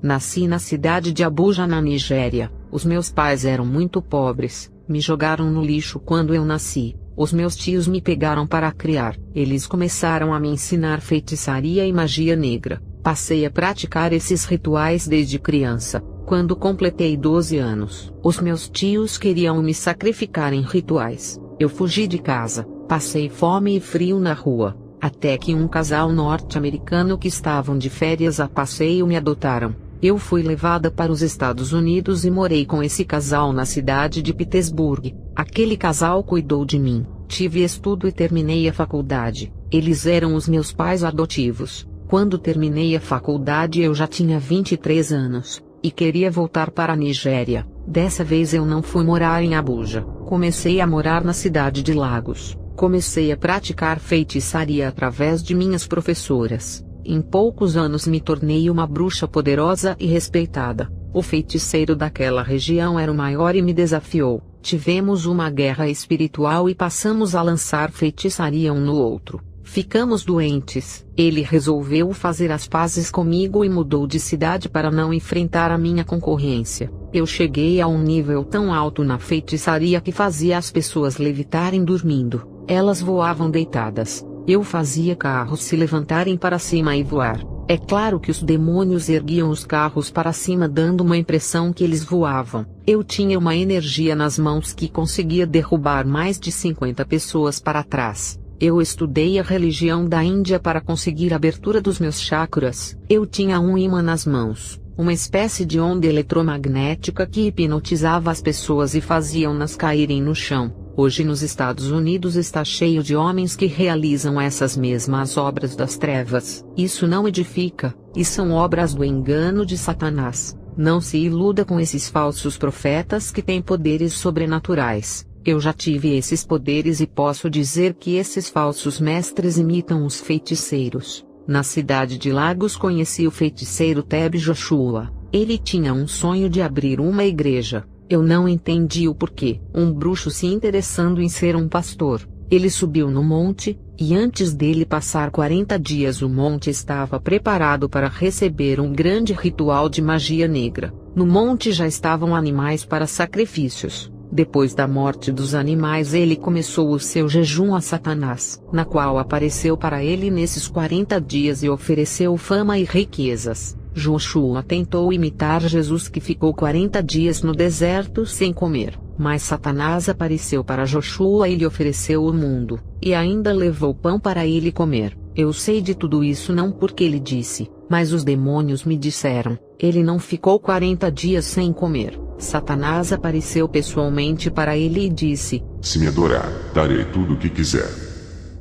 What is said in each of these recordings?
Nasci na cidade de Abuja, na Nigéria. Os meus pais eram muito pobres, me jogaram no lixo quando eu nasci. Os meus tios me pegaram para criar. Eles começaram a me ensinar feitiçaria e magia negra. Passei a praticar esses rituais desde criança. Quando completei 12 anos, os meus tios queriam me sacrificar em rituais. Eu fugi de casa, passei fome e frio na rua, até que um casal norte-americano que estavam de férias a passeio me adotaram. Eu fui levada para os Estados Unidos e morei com esse casal na cidade de Pittsburgh. Aquele casal cuidou de mim, tive estudo e terminei a faculdade. Eles eram os meus pais adotivos. Quando terminei a faculdade eu já tinha 23 anos, e queria voltar para a Nigéria. Dessa vez eu não fui morar em Abuja, comecei a morar na cidade de Lagos. Comecei a praticar feitiçaria através de minhas professoras. Em poucos anos me tornei uma bruxa poderosa e respeitada. O feiticeiro daquela região era o maior e me desafiou. Tivemos uma guerra espiritual e passamos a lançar feitiçaria um no outro. Ficamos doentes. Ele resolveu fazer as pazes comigo e mudou de cidade para não enfrentar a minha concorrência. Eu cheguei a um nível tão alto na feitiçaria que fazia as pessoas levitarem dormindo. Elas voavam deitadas. Eu fazia carros se levantarem para cima e voar. É claro que os demônios erguiam os carros para cima dando uma impressão que eles voavam. Eu tinha uma energia nas mãos que conseguia derrubar mais de 50 pessoas para trás. Eu estudei a religião da Índia para conseguir a abertura dos meus chakras. Eu tinha um imã nas mãos, uma espécie de onda eletromagnética que hipnotizava as pessoas e faziam-nas caírem no chão. Hoje nos Estados Unidos está cheio de homens que realizam essas mesmas obras das trevas. Isso não edifica, e são obras do engano de Satanás. Não se iluda com esses falsos profetas que têm poderes sobrenaturais. Eu já tive esses poderes e posso dizer que esses falsos mestres imitam os feiticeiros. Na cidade de Lagos conheci o feiticeiro Teb Joshua. Ele tinha um sonho de abrir uma igreja. Eu não entendi o porquê. Um bruxo se interessando em ser um pastor. Ele subiu no monte, e antes dele passar 40 dias o monte estava preparado para receber um grande ritual de magia negra. No monte já estavam animais para sacrifícios. Depois da morte dos animais ele começou o seu jejum a Satanás, na qual apareceu para ele nesses 40 dias e ofereceu fama e riquezas. Joshua tentou imitar Jesus que ficou 40 dias no deserto sem comer, mas Satanás apareceu para Joshua e lhe ofereceu o mundo, e ainda levou pão para ele comer. Eu sei de tudo isso não porque ele disse, mas os demônios me disseram. Ele não ficou 40 dias sem comer. Satanás apareceu pessoalmente para ele e disse: Se me adorar, darei tudo o que quiser.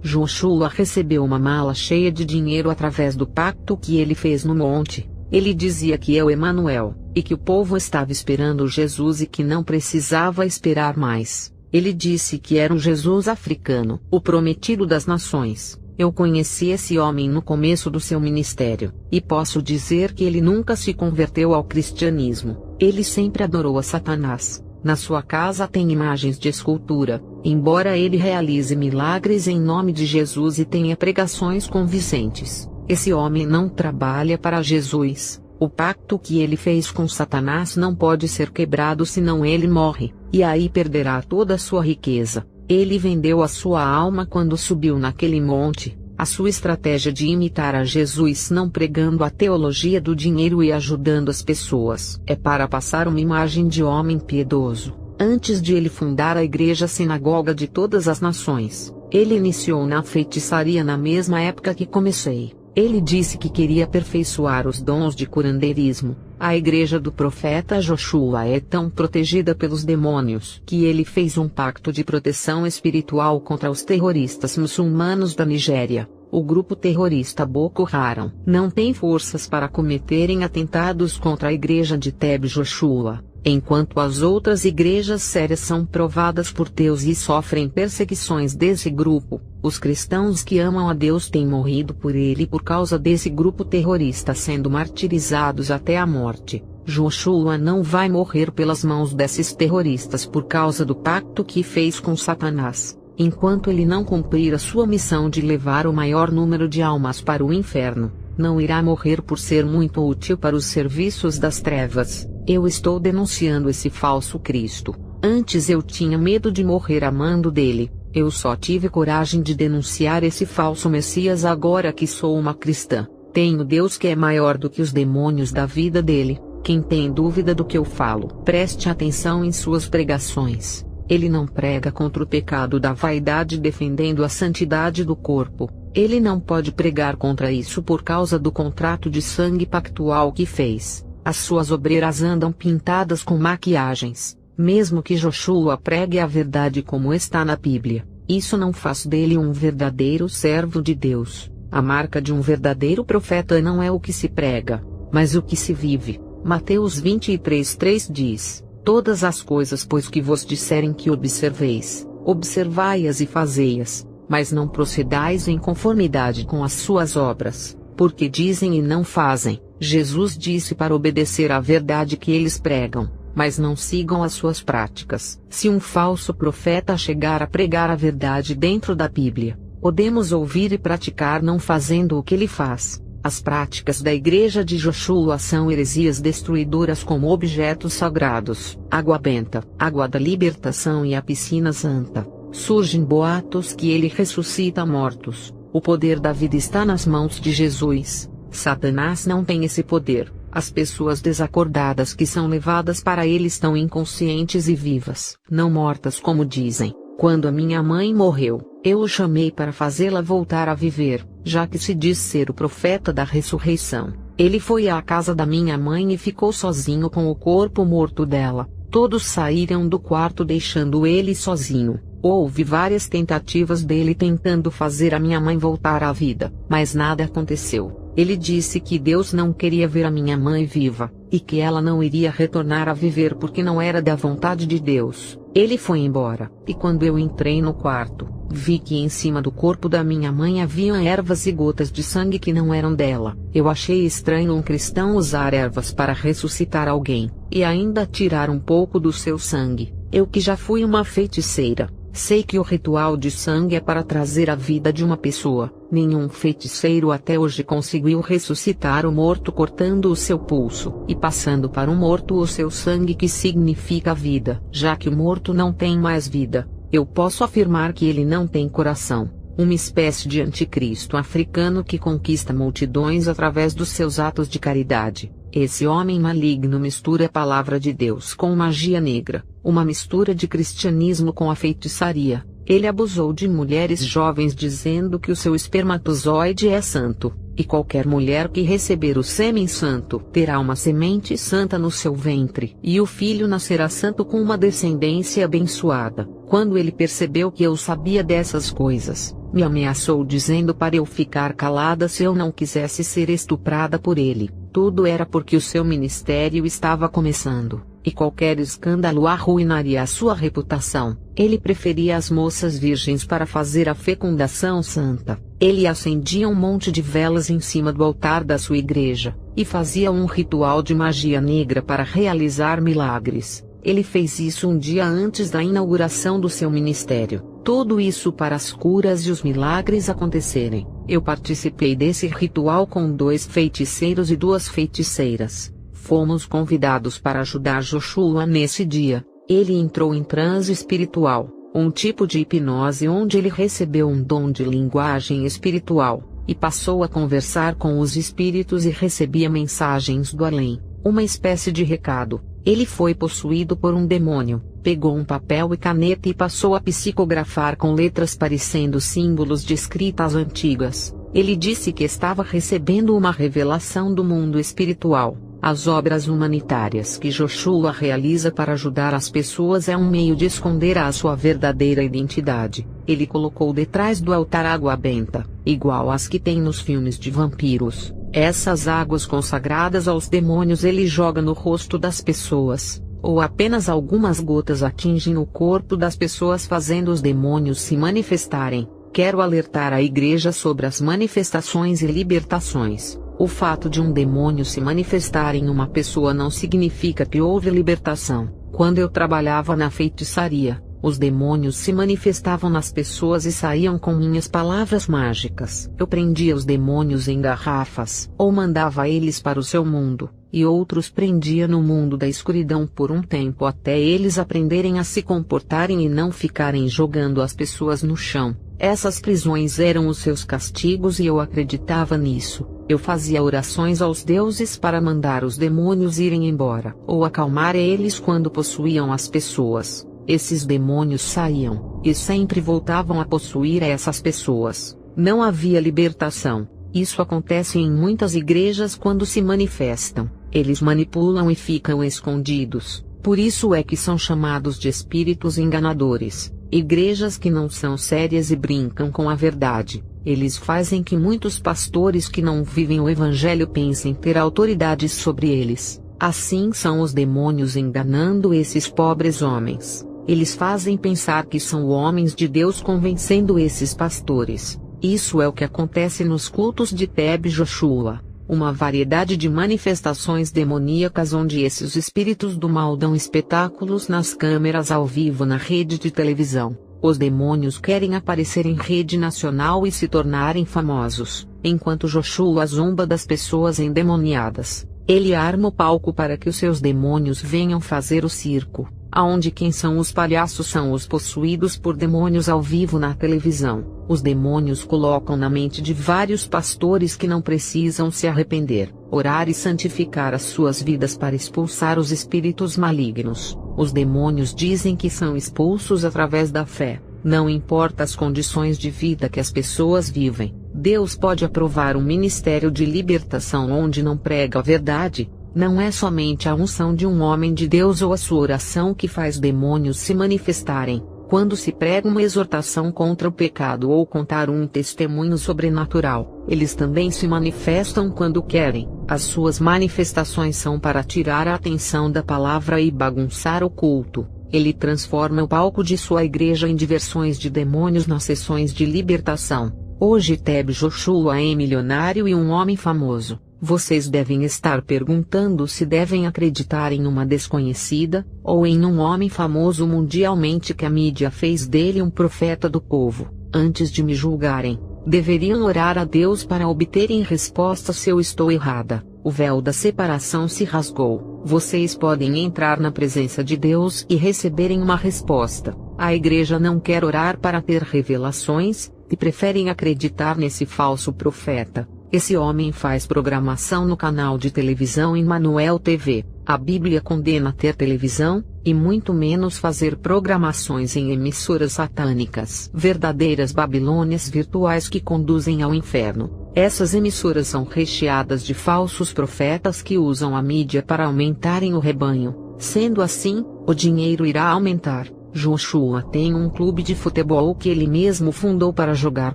Joshua recebeu uma mala cheia de dinheiro através do pacto que ele fez no monte. Ele dizia que é o Emanuel, e que o povo estava esperando Jesus e que não precisava esperar mais. Ele disse que era o Jesus africano, o prometido das nações. Eu conheci esse homem no começo do seu ministério, e posso dizer que ele nunca se converteu ao cristianismo. Ele sempre adorou a Satanás. Na sua casa tem imagens de escultura, embora ele realize milagres em nome de Jesus e tenha pregações convincentes. Esse homem não trabalha para Jesus. O pacto que ele fez com Satanás não pode ser quebrado senão ele morre, e aí perderá toda a sua riqueza. Ele vendeu a sua alma quando subiu naquele monte. A sua estratégia de imitar a Jesus não pregando a teologia do dinheiro e ajudando as pessoas é para passar uma imagem de homem piedoso. Antes de ele fundar a igreja sinagoga de todas as nações, ele iniciou na feitiçaria na mesma época que comecei. Ele disse que queria aperfeiçoar os dons de curandeirismo. A igreja do profeta Joshua é tão protegida pelos demônios que ele fez um pacto de proteção espiritual contra os terroristas muçulmanos da Nigéria. O grupo terrorista Boko Haram não tem forças para cometerem atentados contra a igreja de Teb Joshua, enquanto as outras igrejas sérias são provadas por Deus e sofrem perseguições desse grupo. Os cristãos que amam a Deus têm morrido por ele por causa desse grupo terrorista sendo martirizados até a morte. Joshua não vai morrer pelas mãos desses terroristas por causa do pacto que fez com Satanás, enquanto ele não cumprir a sua missão de levar o maior número de almas para o inferno. não irá morrer por ser muito útil para os serviços das trevas. Eu estou denunciando esse falso Cristo. Antes eu tinha medo de morrer amando dele. Eu só tive coragem de denunciar esse falso Messias agora que sou uma cristã. Tenho Deus que é maior do que os demônios da vida dele. Quem tem dúvida do que eu falo, preste atenção em suas pregações. Ele não prega contra o pecado da vaidade defendendo a santidade do corpo. Ele não pode pregar contra isso por causa do contrato de sangue pactual que fez. As suas obreiras andam pintadas com maquiagens. Mesmo que Joshua pregue a verdade como está na Bíblia, isso não faz dele um verdadeiro servo de Deus. A marca de um verdadeiro profeta não é o que se prega, mas o que se vive. Mateus 23:3 diz: todas as coisas pois que vos disserem que observeis, observai-as e fazei-as, mas não procedais em conformidade com as suas obras, porque dizem e não fazem. Jesus disse para obedecer à verdade que eles pregam, mas não sigam as suas práticas. Se um falso profeta chegar a pregar a verdade dentro da Bíblia, podemos ouvir e praticar não fazendo o que ele faz. As práticas da igreja de Joshua são heresias destruidoras como objetos sagrados, água benta, água da libertação e a piscina santa. Surgem boatos que ele ressuscita mortos. O poder da vida está nas mãos de Jesus. Satanás não tem esse poder. As pessoas desacordadas que são levadas para ele estão inconscientes e vivas, não mortas como dizem. Quando a minha mãe morreu, eu o chamei para fazê-la voltar a viver, já que se diz ser o profeta da ressurreição. Ele foi à casa da minha mãe e ficou sozinho com o corpo morto dela. Todos saíram do quarto deixando ele sozinho. Houve várias tentativas dele tentando fazer a minha mãe voltar à vida, mas nada aconteceu. Ele disse que Deus não queria ver a minha mãe viva, e que ela não iria retornar a viver porque não era da vontade de Deus. Ele foi embora, e quando eu entrei no quarto, vi que em cima do corpo da minha mãe haviam ervas e gotas de sangue que não eram dela. Eu achei estranho um cristão usar ervas para ressuscitar alguém, e ainda tirar um pouco do seu sangue. Eu que já fui uma feiticeira, sei que o ritual de sangue é para trazer a vida de uma pessoa. Nenhum feiticeiro até hoje conseguiu ressuscitar o morto cortando o seu pulso e passando para o morto o seu sangue, que significa vida. Já que o morto não tem mais vida, eu posso afirmar que ele não tem coração. Uma espécie de anticristo africano que conquista multidões através dos seus atos de caridade. Esse homem maligno mistura a palavra de Deus com magia negra, uma mistura de cristianismo com a feitiçaria. Ele abusou de mulheres jovens dizendo que o seu espermatozoide é santo, e qualquer mulher que receber o sêmen santo terá uma semente santa no seu ventre, e o filho nascerá santo com uma descendência abençoada. Quando ele percebeu que eu sabia dessas coisas, me ameaçou dizendo para eu ficar calada se eu não quisesse ser estuprada por ele. Tudo era porque o seu ministério estava começando, e qualquer escândalo arruinaria a sua reputação. Ele preferia as moças virgens para fazer a fecundação santa. Ele acendia um monte de velas em cima do altar da sua igreja, e fazia um ritual de magia negra para realizar milagres. Ele fez isso um dia antes da inauguração do seu ministério. Tudo isso para as curas e os milagres acontecerem. Eu participei desse ritual com 2 feiticeiros e 2 feiticeiras. Fomos convidados para ajudar Joshua nesse dia. Ele entrou em transe espiritual, um tipo de hipnose onde ele recebeu um dom de linguagem espiritual, e passou a conversar com os espíritos e recebia mensagens do além, uma espécie de recado. Ele foi possuído por um demônio, pegou um papel e caneta e passou a psicografar com letras parecendo símbolos de escritas antigas. Ele disse que estava recebendo uma revelação do mundo espiritual. As obras humanitárias que Joshua realiza para ajudar as pessoas é um meio de esconder a sua verdadeira identidade. Ele colocou detrás do altar água benta, igual às que tem nos filmes de vampiros. Essas águas consagradas aos demônios ele joga no rosto das pessoas, ou apenas algumas gotas atingem o corpo das pessoas fazendo os demônios se manifestarem. Quero alertar a igreja sobre as manifestações e libertações. O fato de um demônio se manifestar em uma pessoa não significa que houve libertação. Quando eu trabalhava na feitiçaria, Os demônios se manifestavam nas pessoas e saíam com minhas palavras mágicas. Eu prendia os demônios em garrafas, ou mandava eles para o seu mundo, e outros prendia no mundo da escuridão por um tempo até eles aprenderem a se comportarem e não ficarem jogando as pessoas no chão. Essas prisões eram os seus castigos e eu acreditava nisso. Eu fazia orações aos deuses para mandar os demônios irem embora, ou acalmar eles quando possuíam as pessoas. Esses demônios saíam, e sempre voltavam a possuir essas pessoas. Não havia libertação. Isso acontece em muitas igrejas quando se manifestam. Eles manipulam e ficam escondidos. Por isso é que são chamados de espíritos enganadores. Igrejas que não são sérias e brincam com a verdade. Eles fazem que muitos pastores que não vivem o evangelho pensem ter autoridade sobre eles. Assim são os demônios enganando esses pobres homens. Eles fazem pensar que são homens de Deus convencendo esses pastores. Isso é o que acontece nos cultos de Teb Joshua. Uma variedade de manifestações demoníacas onde esses espíritos do mal dão espetáculos nas câmeras ao vivo na rede de televisão. Os demônios querem aparecer em rede nacional e se tornarem famosos, enquanto Joshua zomba das pessoas endemoniadas. Ele arma o palco para que os seus demônios venham fazer o circo, aonde quem são os palhaços são os possuídos por demônios ao vivo na televisão. Os demônios colocam na mente de vários pastores que não precisam se arrepender, orar e santificar as suas vidas para expulsar os espíritos malignos. Os demônios dizem que são expulsos através da fé. Não importa as condições de vida que as pessoas vivem, Deus pode aprovar um ministério de libertação onde não prega a verdade. Não é somente a unção de um homem de Deus ou a sua oração que faz demônios se manifestarem. Quando se prega uma exortação contra o pecado ou contar um testemunho sobrenatural, eles também se manifestam quando querem. As suas manifestações são para tirar a atenção da palavra e bagunçar o culto. Ele transforma o palco de sua igreja em diversões de demônios nas sessões de libertação. Hoje Teb Joshua é milionário e um homem famoso. Vocês devem estar perguntando se devem acreditar em uma desconhecida, ou em um homem famoso mundialmente que a mídia fez dele um profeta do povo. Antes de me julgarem, deveriam orar a Deus para obterem resposta se eu estou errada. O véu da separação se rasgou. Vocês podem entrar na presença de Deus e receberem uma resposta. A igreja não quer orar para ter revelações, e preferem acreditar nesse falso profeta. Esse homem faz programação no canal de televisão Emmanuel TV. A Bíblia condena ter televisão, e muito menos fazer programações em emissoras satânicas. Verdadeiras Babilônias virtuais que conduzem ao inferno. Essas emissoras são recheadas de falsos profetas que usam a mídia para aumentarem o rebanho. Sendo assim, o dinheiro irá aumentar. Joshua tem um clube de futebol que ele mesmo fundou para jogar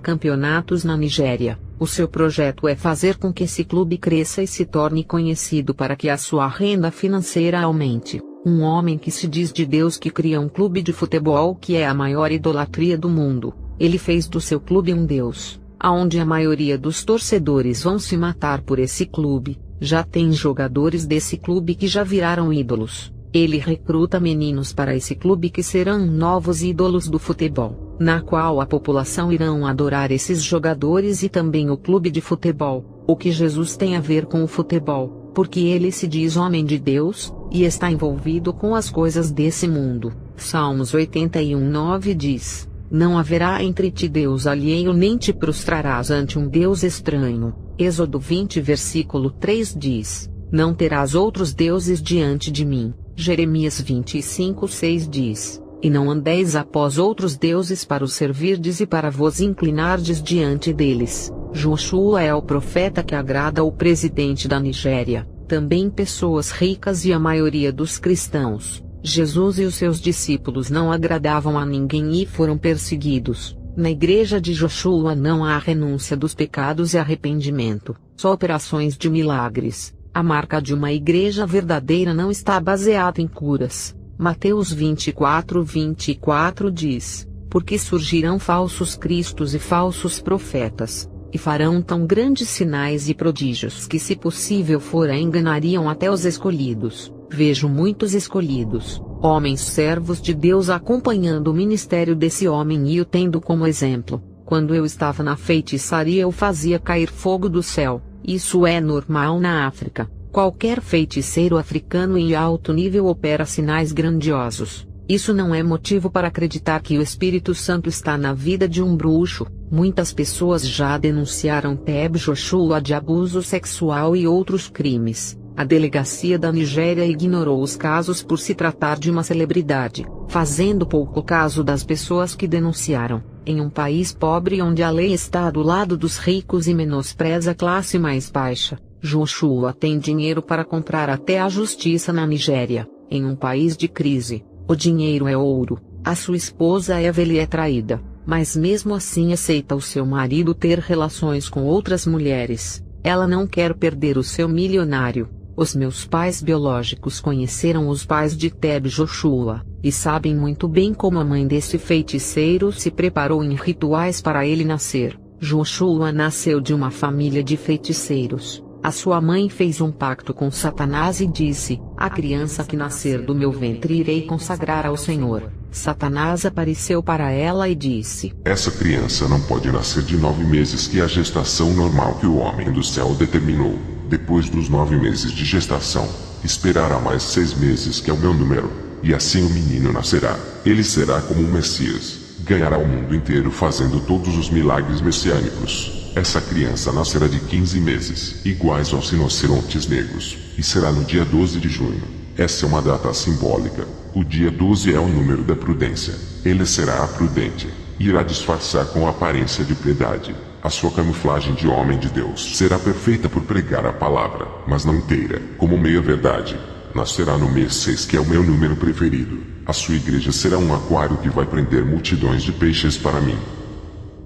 campeonatos na Nigéria. O seu projeto é fazer com que esse clube cresça e se torne conhecido para que a sua renda financeira aumente. Um homem que se diz de Deus que cria um clube de futebol que é a maior idolatria do mundo. Ele fez do seu clube um Deus, aonde a maioria dos torcedores vão se matar por esse clube. Já tem jogadores desse clube que já viraram ídolos. Ele recruta meninos para esse clube que serão novos ídolos do futebol, na qual a população irão adorar esses jogadores e também o clube de futebol. O que Jesus tem a ver com o futebol, porque ele se diz homem de Deus, e está envolvido com as coisas desse mundo. Salmos 81:9 diz: Não haverá entre ti Deus alheio nem te prostrarás ante um Deus estranho. Êxodo 20 versículo 3 diz: Não terás outros deuses diante de mim. Jeremias 25:6 diz: E não andeis após outros deuses para os servirdes e para vos inclinardes diante deles. Joshua é o profeta que agrada ao presidente da Nigéria, também pessoas ricas e a maioria dos cristãos. Jesus e os seus discípulos não agradavam a ninguém e foram perseguidos. Na igreja de Joshua não há renúncia dos pecados e arrependimento, só operações de milagres. A marca de uma igreja verdadeira não está baseada em curas. Mateus 24:24 diz: Porque surgirão falsos cristos e falsos profetas, e farão tão grandes sinais e prodígios que, se possível fora, enganariam até os escolhidos. Vejo muitos escolhidos, homens servos de Deus acompanhando o ministério desse homem e o tendo como exemplo. Quando eu estava na feitiçaria eu fazia cair fogo do céu. Isso é normal na África. Qualquer feiticeiro africano em alto nível opera sinais grandiosos. Isso não é motivo para acreditar que o Espírito Santo está na vida de um bruxo. Muitas pessoas já denunciaram TB Joshua de abuso sexual e outros crimes. A delegacia da Nigéria ignorou os casos por se tratar de uma celebridade, fazendo pouco caso das pessoas que denunciaram. Em um país pobre onde a lei está do lado dos ricos e menospreza a classe mais baixa, Joshua tem dinheiro para comprar até a justiça na Nigéria. Em um país de crise, o dinheiro é ouro. A sua esposa Evelyn é traída, mas mesmo assim aceita o seu marido ter relações com outras mulheres. Ela não quer perder o seu milionário. Os meus pais biológicos conheceram os pais de TB Joshua, e sabem muito bem como a mãe desse feiticeiro se preparou em rituais para ele nascer. Joshua nasceu de uma família de feiticeiros. A sua mãe fez um pacto com Satanás e disse: "A criança que nascer do meu ventre irei consagrar ao Senhor." Satanás apareceu para ela e disse: Essa criança não pode nascer de 9 meses, que é a gestação normal que o homem do céu determinou. Depois dos 9 meses de gestação, esperará mais 6 meses, que é o meu número, e assim o menino nascerá. Ele será como um Messias, ganhará o mundo inteiro fazendo todos os milagres messiânicos. Essa criança nascerá de 15 meses, iguais aos rinocerontes negros, e será no dia 12 de junho. Essa é uma data simbólica. O dia 12 é o número da prudência. Ele será prudente, e irá disfarçar com a aparência de piedade. A sua camuflagem de homem de Deus será perfeita por pregar a palavra, mas não inteira, como meia verdade. Nascerá no mês 6, que é o meu número preferido. A sua igreja será um aquário que vai prender multidões de peixes para mim.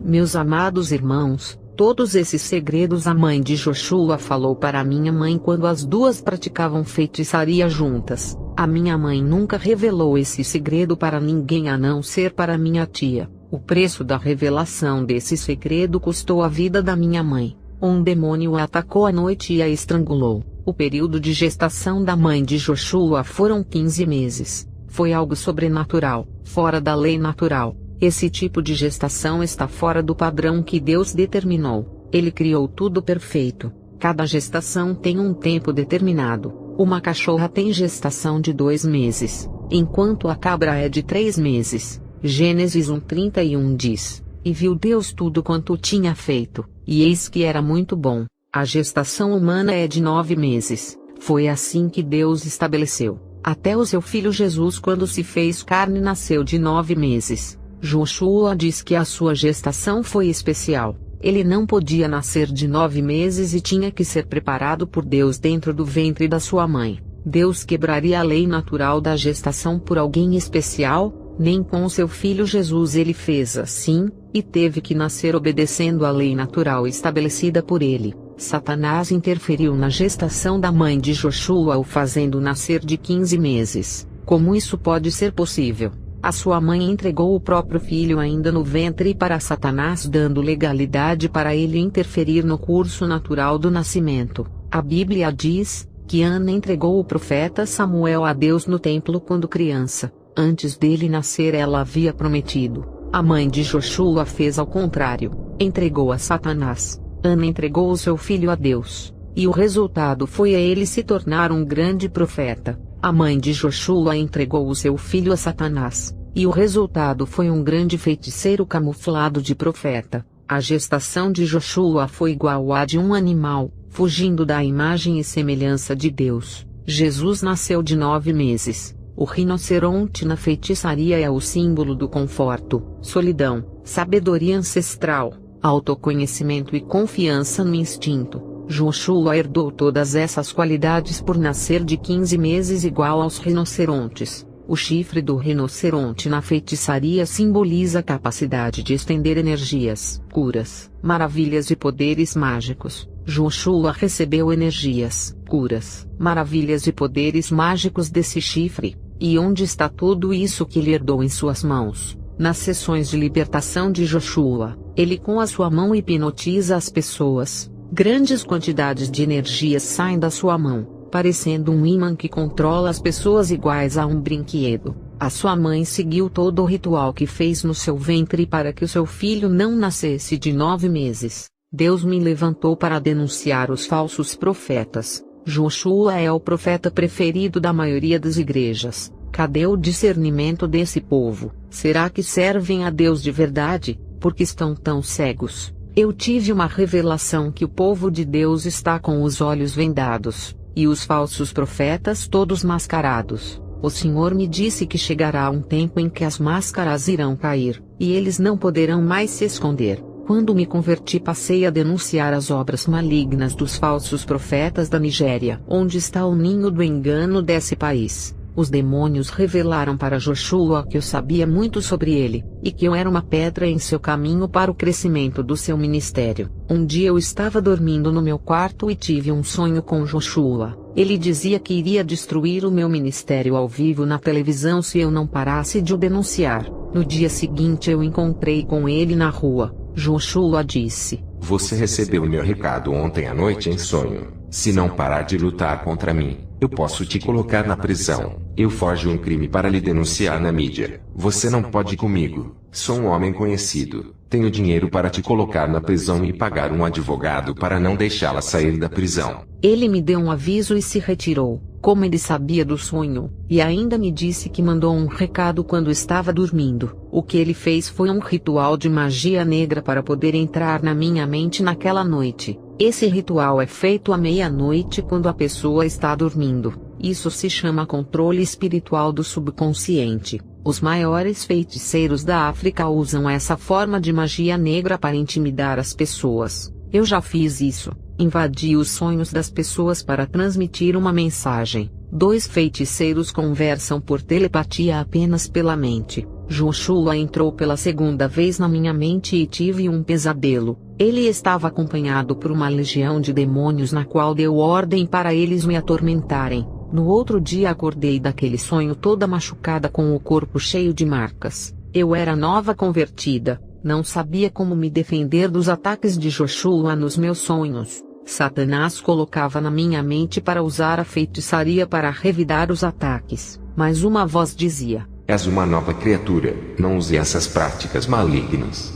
Meus amados irmãos, todos esses segredos a mãe de Joshua falou para minha mãe quando as duas praticavam feitiçaria juntas. A minha mãe nunca revelou esse segredo para ninguém a não ser para minha tia. O preço da revelação desse segredo custou a vida da minha mãe. Um demônio a atacou à noite e a estrangulou. O período de gestação da mãe de Joshua foram 15 meses. Foi algo sobrenatural, fora da lei natural. Esse tipo de gestação está fora do padrão que Deus determinou. Ele criou tudo perfeito. Cada gestação tem um tempo determinado. Uma cachorra tem gestação de 2 meses, enquanto a cabra é de 3 meses. Gênesis 1:31 diz: "E viu Deus tudo quanto tinha feito, e eis que era muito bom." A gestação humana é de 9 meses. Foi assim que Deus estabeleceu. Até o seu filho Jesus, quando se fez carne, nasceu de 9 meses. Joshua diz que a sua gestação foi especial. Ele não podia nascer de 9 meses e tinha que ser preparado por Deus dentro do ventre da sua mãe. Deus quebraria a lei natural da gestação por alguém especial? Nem com seu filho Jesus ele fez assim, e teve que nascer obedecendo à lei natural estabelecida por ele. Satanás interferiu na gestação da mãe de Joshua, o fazendo nascer de 15 meses. Como isso pode ser possível? A sua mãe entregou o próprio filho ainda no ventre para Satanás, dando legalidade para ele interferir no curso natural do nascimento. A Bíblia diz que Ana entregou o profeta Samuel a Deus no templo quando criança. Antes dele nascer ela havia prometido. A mãe de Joshua fez ao contrário, entregou a Satanás. Ana entregou o seu filho a Deus, e o resultado foi a ele se tornar um grande profeta. A mãe de Joshua entregou o seu filho a Satanás, e o resultado foi um grande feiticeiro camuflado de profeta. A gestação de Joshua foi igual à de um animal, fugindo da imagem e semelhança de Deus. Jesus nasceu de 9 meses. O rinoceronte na feitiçaria é o símbolo do conforto, solidão, sabedoria ancestral, autoconhecimento e confiança no instinto. Joshua herdou todas essas qualidades por nascer de 15 meses, igual aos rinocerontes. O chifre do rinoceronte na feitiçaria simboliza a capacidade de estender energias, curas, maravilhas e poderes mágicos. Joshua recebeu energias, curas, maravilhas e poderes mágicos desse chifre. E onde está tudo isso que ele herdou em suas mãos? Nas sessões de libertação de Joshua, ele com a sua mão hipnotiza as pessoas. Grandes quantidades de energias saem da sua mão. parecendo um ímã que controla as pessoas iguais a um brinquedo. A sua mãe seguiu todo o ritual que fez no seu ventre para que o seu filho não nascesse de 9 meses. Deus me levantou para denunciar os falsos profetas. Joshua é o profeta preferido da maioria das igrejas. Cadê o discernimento desse povo? Será que servem a Deus de verdade, porque estão tão cegos? Eu tive uma revelação que o povo de Deus está com os olhos vendados, e os falsos profetas todos mascarados. O Senhor me disse que chegará um tempo em que as máscaras irão cair, e eles não poderão mais se esconder. Quando me converti, passei a denunciar as obras malignas dos falsos profetas da Nigéria. Onde está o ninho do engano desse país? Os demônios revelaram para Joshua que eu sabia muito sobre ele, e que eu era uma pedra em seu caminho para o crescimento do seu ministério. Um dia eu estava dormindo no meu quarto e tive um sonho com Joshua. Ele dizia que iria destruir o meu ministério ao vivo na televisão se eu não parasse de o denunciar. No dia seguinte eu encontrei com ele na rua. Joshua disse: "Você recebeu meu recado ontem à noite em sonho. Se não parar de lutar contra mim, eu posso te colocar na prisão. Eu forjo um crime para lhe denunciar na mídia. Você não pode ir comigo. Sou um homem conhecido. Tenho dinheiro para te colocar na prisão e pagar um advogado para não deixá-la sair da prisão." Ele me deu um aviso e se retirou, como ele sabia do sonho, e ainda me disse que mandou um recado quando estava dormindo. O que ele fez foi um ritual de magia negra para poder entrar na minha mente naquela noite. Esse ritual é feito à meia-noite quando a pessoa está dormindo. Isso se chama controle espiritual do subconsciente. Os maiores feiticeiros da África usam essa forma de magia negra para intimidar as pessoas. Eu já fiz isso. Invadi os sonhos das pessoas para transmitir uma mensagem. 2 feiticeiros conversam por telepatia apenas pela mente. Joshua entrou pela segunda vez na minha mente e tive um pesadelo. Ele estava acompanhado por uma legião de demônios na qual deu ordem para eles me atormentarem. No outro dia acordei daquele sonho toda machucada com o corpo cheio de marcas. Eu era nova convertida, não sabia como me defender dos ataques de Joshua nos meus sonhos. Satanás colocava na minha mente para usar a feitiçaria para revidar os ataques, mas uma voz dizia: "És uma nova criatura, não use essas práticas malignas."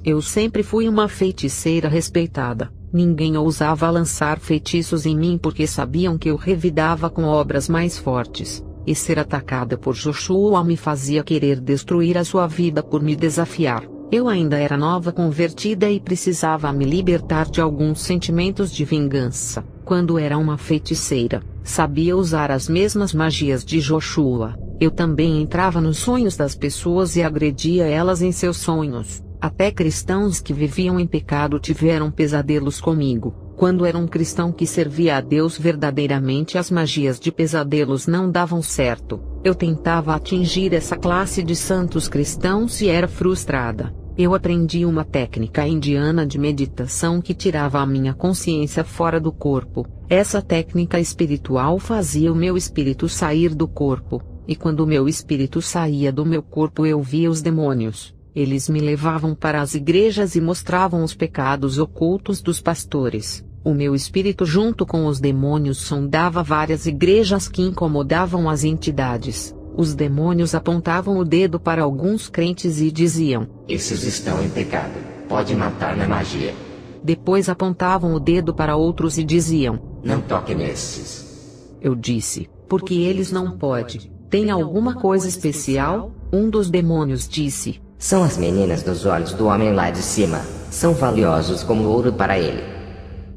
Eu sempre fui uma feiticeira respeitada. Ninguém ousava lançar feitiços em mim porque sabiam que eu revidava com obras mais fortes. E ser atacada por Joshua me fazia querer destruir a sua vida por me desafiar. Eu ainda era nova convertida e precisava me libertar de alguns sentimentos de vingança. Quando era uma feiticeira, sabia usar as mesmas magias de Joshua. Eu também entrava nos sonhos das pessoas e agredia elas em seus sonhos. Até cristãos que viviam em pecado tiveram pesadelos comigo. Quando era um cristão que servia a Deus verdadeiramente, as magias de pesadelos não davam certo. Eu tentava atingir essa classe de santos cristãos e era frustrada. Eu aprendi uma técnica indiana de meditação que tirava a minha consciência fora do corpo. Essa técnica espiritual fazia o meu espírito sair do corpo, e quando o meu espírito saía do meu corpo eu via os demônios. Eles me levavam para as igrejas e mostravam os pecados ocultos dos pastores. O meu espírito junto com os demônios sondava várias igrejas que incomodavam as entidades. Os demônios apontavam o dedo para alguns crentes e diziam: "Esses estão em pecado, pode matar na magia." Depois apontavam o dedo para outros e diziam: "Não toque nesses." Eu disse: "Porque eles não podem. Tem alguma coisa especial?" Um dos demônios disse: "São as meninas dos olhos do homem lá de cima. São valiosos como ouro para ele."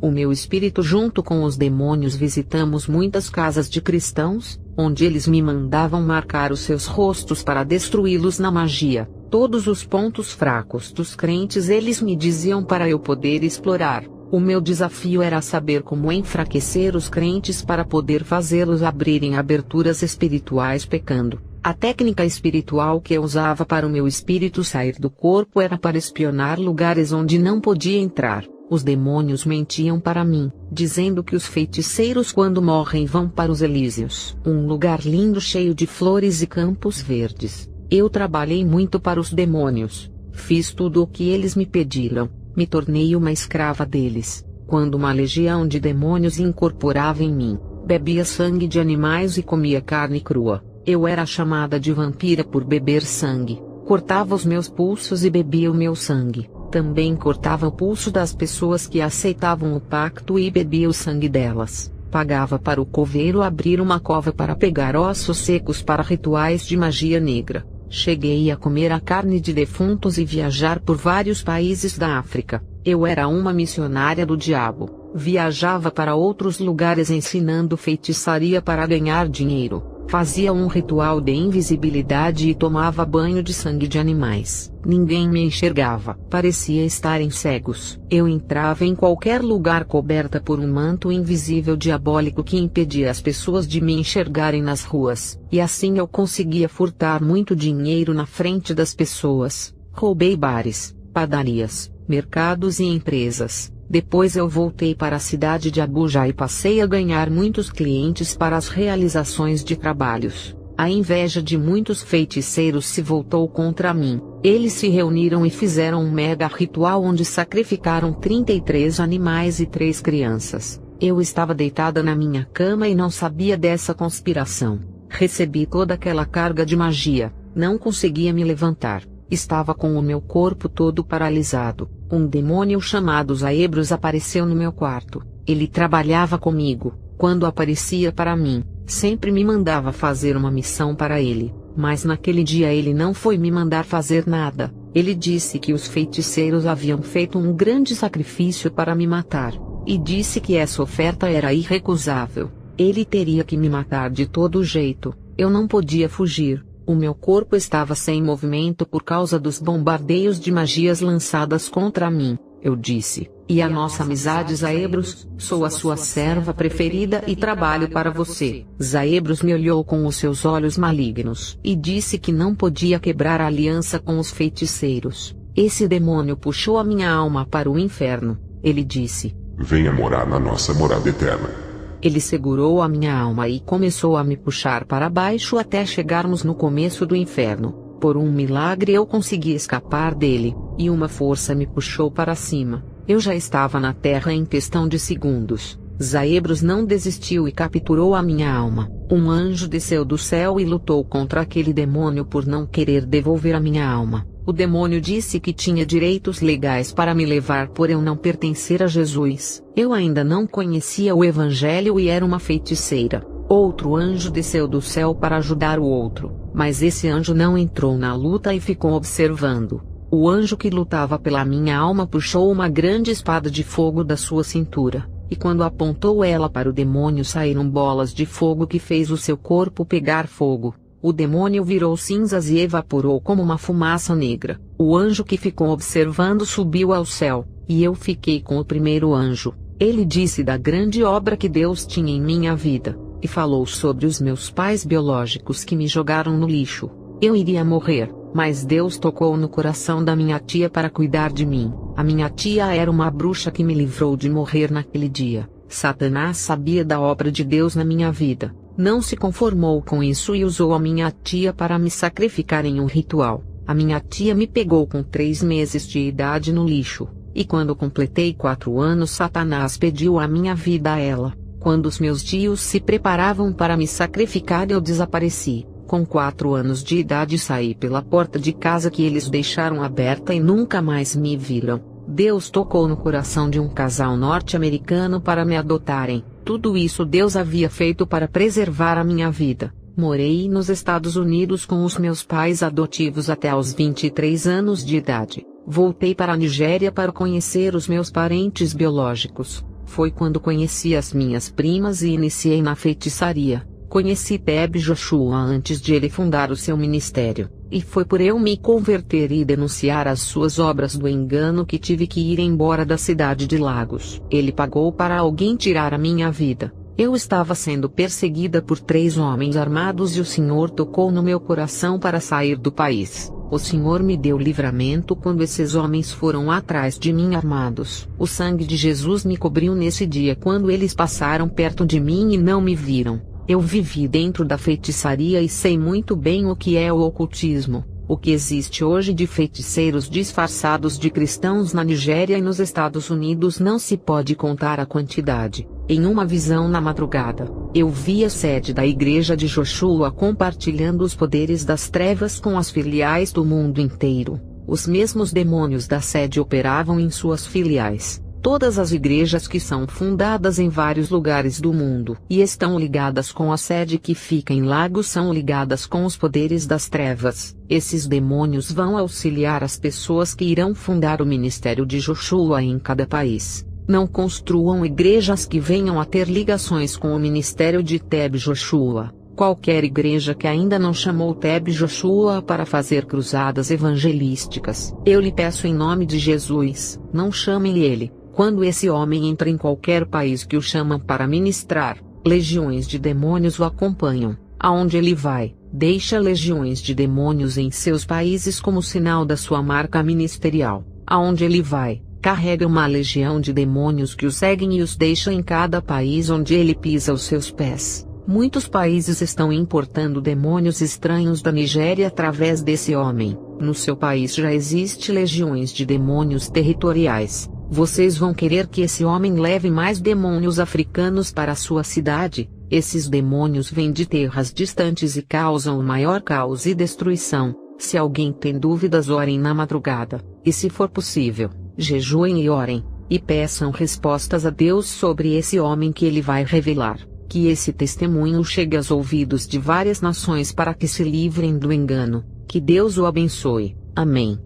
O meu espírito junto com os demônios visitamos muitas casas de cristãos, onde eles me mandavam marcar os seus rostos para destruí-los na magia. Todos os pontos fracos dos crentes eles me diziam para eu poder explorar. O meu desafio era saber como enfraquecer os crentes para poder fazê-los abrirem aberturas espirituais pecando. A técnica espiritual que eu usava para o meu espírito sair do corpo era para espionar lugares onde não podia entrar. Os demônios mentiam para mim, dizendo que os feiticeiros quando morrem vão para os Elíseos, um lugar lindo cheio de flores e campos verdes. Eu trabalhei muito para os demônios, fiz tudo o que eles me pediram, me tornei uma escrava deles. Quando uma legião de demônios incorporava em mim, Bebia sangue de animais e comia carne crua. Eu era chamada de vampira por beber sangue. Cortava os meus pulsos e bebia o meu sangue. Também cortava o pulso das pessoas que aceitavam o pacto e bebia o sangue delas. Pagava para o coveiro abrir uma cova para pegar ossos secos para rituais de magia negra. Cheguei a comer a carne de defuntos e viajar por vários países da África. Eu era uma missionária do diabo. Viajava para outros lugares ensinando feitiçaria para ganhar dinheiro. Fazia um ritual de invisibilidade e tomava banho de sangue de animais. Ninguém me enxergava. Parecia estarem cegos. Eu entrava em qualquer lugar coberta por um manto invisível diabólico que impedia as pessoas de me enxergarem nas ruas. E assim eu conseguia furtar muito dinheiro na frente das pessoas. Roubei bares, padarias, mercados e empresas. Depois eu voltei para a cidade de Abuja e passei a ganhar muitos clientes para as realizações de trabalhos. A inveja de muitos feiticeiros se voltou contra mim. Eles se reuniram e fizeram um mega ritual onde sacrificaram 33 animais e 3 crianças. Eu estava deitada na minha cama e não sabia dessa conspiração. Recebi toda aquela carga de magia. Não conseguia me levantar. Estava com o meu corpo todo paralisado. Um demônio chamado Zaebros apareceu no meu quarto. Ele trabalhava comigo. Quando aparecia para mim, sempre me mandava fazer uma missão para ele. Mas naquele dia ele não foi me mandar fazer nada. Ele disse que os feiticeiros haviam feito um grande sacrifício para me matar. E disse que essa oferta era irrecusável. Ele teria que me matar de todo jeito. Eu não podia fugir. O meu corpo estava sem movimento por causa dos bombardeios de magias lançadas contra mim. Eu disse: "E a nossa amizade, Zaebros? Sou a sua serva preferida e trabalho para você." Zaebros me olhou com os seus olhos malignos e disse que não podia quebrar a aliança com os feiticeiros. Esse demônio puxou a minha alma para o inferno. Ele disse: "Venha morar na nossa morada eterna." Ele segurou a minha alma e começou a me puxar para baixo até chegarmos no começo do inferno. Por um milagre eu consegui escapar dele, e uma força me puxou para cima. Eu já estava na terra em questão de segundos. Zaebros não desistiu e capturou a minha alma. Um anjo desceu do céu e lutou contra aquele demônio por não querer devolver a minha alma. O demônio disse que tinha direitos legais para me levar por eu não pertencer a Jesus. Eu ainda não conhecia o Evangelho e era uma feiticeira. Outro anjo desceu do céu para ajudar o outro, mas esse anjo não entrou na luta e ficou observando. O anjo que lutava pela minha alma puxou uma grande espada de fogo da sua cintura, e quando apontou ela para o demônio saíram bolas de fogo que fez o seu corpo pegar fogo. O demônio virou cinzas e evaporou como uma fumaça negra. O anjo que ficou observando subiu ao céu, e eu fiquei com o primeiro anjo. Ele disse da grande obra que Deus tinha em minha vida, e falou sobre os meus pais biológicos que me jogaram no lixo. Eu iria morrer, mas Deus tocou no coração da minha tia para cuidar de mim. A minha tia era uma bruxa que me livrou de morrer naquele dia. Satanás sabia da obra de Deus na minha vida. Não se conformou com isso e usou a minha tia para me sacrificar em um ritual. A minha tia me pegou com 3 meses de idade no lixo, e quando completei 4 anos Satanás pediu a minha vida a ela. Quando os meus tios se preparavam para me sacrificar eu desapareci. Com 4 anos de idade saí pela porta de casa que eles deixaram aberta e nunca mais me viram. Deus tocou no coração de um casal norte-americano para me adotarem. Tudo isso Deus havia feito para preservar a minha vida. Morei nos Estados Unidos com os meus pais adotivos até aos 23 anos de idade. Voltei para a Nigéria para conhecer os meus parentes biológicos. Foi quando conheci as minhas primas e iniciei na feitiçaria. Conheci Teb Joshua antes de ele fundar o seu ministério, e foi por eu me converter e denunciar as suas obras do engano que tive que ir embora da cidade de Lagos. Ele pagou para alguém tirar a minha vida. Eu estava sendo perseguida por 3 homens armados e o Senhor tocou no meu coração para sair do país. O Senhor me deu livramento quando esses homens foram atrás de mim armados. O sangue de Jesus me cobriu nesse dia quando eles passaram perto de mim e não me viram. Eu vivi dentro da feitiçaria e sei muito bem o que é o ocultismo. O que existe hoje de feiticeiros disfarçados de cristãos na Nigéria e nos Estados Unidos não se pode contar a quantidade. Em uma visão na madrugada, eu vi a sede da igreja de Joshua compartilhando os poderes das trevas com as filiais do mundo inteiro. Os mesmos demônios da sede operavam em suas filiais. Todas as igrejas que são fundadas em vários lugares do mundo e estão ligadas com a sede que fica em Lagos são ligadas com os poderes das trevas. Esses demônios vão auxiliar as pessoas que irão fundar o ministério de Joshua em cada país. Não construam igrejas que venham a ter ligações com o ministério de Teb Joshua. Qualquer igreja que ainda não chamou Teb Joshua para fazer cruzadas evangelísticas, eu lhe peço em nome de Jesus, não chamem ele. Quando esse homem entra em qualquer país que o chamam para ministrar, legiões de demônios o acompanham. Aonde ele vai, deixa legiões de demônios em seus países como sinal da sua marca ministerial. Aonde ele vai, carrega uma legião de demônios que o seguem e os deixa em cada país onde ele pisa os seus pés. Muitos países estão importando demônios estranhos da Nigéria através desse homem. No seu país já existe legiões de demônios territoriais. Vocês vão querer que esse homem leve mais demônios africanos para a sua cidade? Esses demônios vêm de terras distantes e causam o maior caos e destruição. Se alguém tem dúvidas, orem na madrugada, e se for possível, jejuem e orem, e peçam respostas a Deus sobre esse homem que ele vai revelar. Que esse testemunho chegue aos ouvidos de várias nações para que se livrem do engano. Que Deus o abençoe. Amém.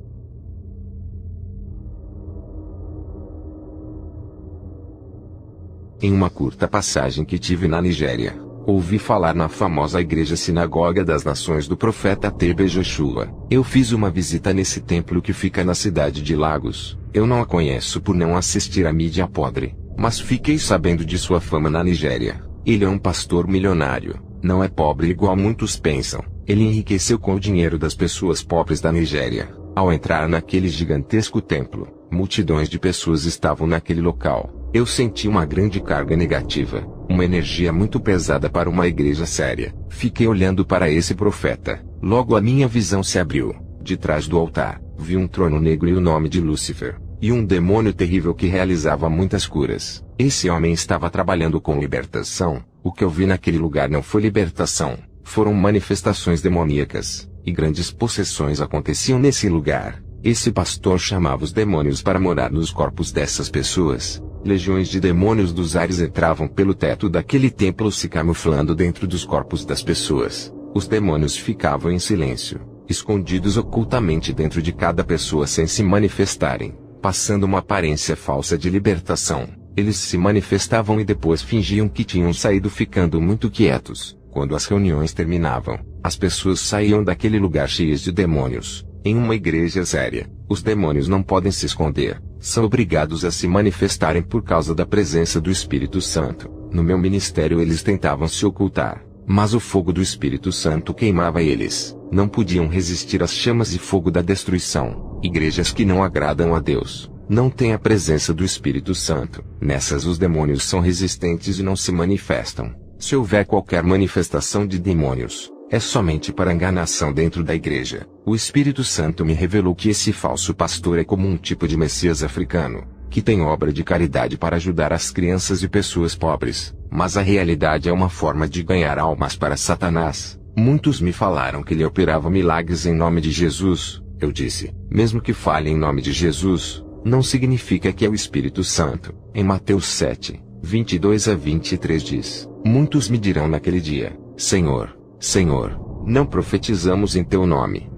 Em uma curta passagem que tive na Nigéria, ouvi falar na famosa igreja Sinagoga das Nações do profeta Teb Joshua. Eu fiz uma visita nesse templo que fica na cidade de Lagos. Eu não a conheço por não assistir à mídia podre, mas fiquei sabendo de sua fama na Nigéria. Ele é um pastor milionário, não é pobre igual muitos pensam. Ele enriqueceu com o dinheiro das pessoas pobres da Nigéria. Ao entrar naquele gigantesco templo, multidões de pessoas estavam naquele local. Eu senti uma grande carga negativa, uma energia muito pesada para uma igreja séria. Fiquei olhando para esse profeta. Logo a minha visão se abriu. De trás do altar, vi um trono negro e o nome de Lúcifer, e um demônio terrível que realizava muitas curas. Esse homem estava trabalhando com libertação. O que eu vi naquele lugar não foi libertação, foram manifestações demoníacas, e grandes possessões aconteciam nesse lugar. Esse pastor chamava os demônios para morar nos corpos dessas pessoas. Legiões de demônios dos ares entravam pelo teto daquele templo se camuflando dentro dos corpos das pessoas. Os demônios ficavam em silêncio, escondidos ocultamente dentro de cada pessoa sem se manifestarem, passando uma aparência falsa de libertação. Eles se manifestavam e depois fingiam que tinham saído, ficando muito quietos. Quando as reuniões terminavam, as pessoas saíam daquele lugar cheias de demônios. Em uma igreja séria, os demônios não podem se esconder, são obrigados a se manifestarem por causa da presença do Espírito Santo. No meu ministério eles tentavam se ocultar, mas o fogo do Espírito Santo queimava eles. Não podiam resistir às chamas e fogo da destruição. Igrejas que não agradam a Deus não têm a presença do Espírito Santo. Nessas os demônios são resistentes e não se manifestam. Se houver qualquer manifestação de demônios, é somente para enganação dentro da igreja. O Espírito Santo me revelou que esse falso pastor é como um tipo de Messias africano, que tem obra de caridade para ajudar as crianças e pessoas pobres, mas a realidade é uma forma de ganhar almas para Satanás. Muitos me falaram que ele operava milagres em nome de Jesus. Eu disse, mesmo que fale em nome de Jesus, não significa que é o Espírito Santo. Em Mateus 7, 22 a 23 diz, muitos me dirão naquele dia, Senhor, Senhor, não profetizamos em teu nome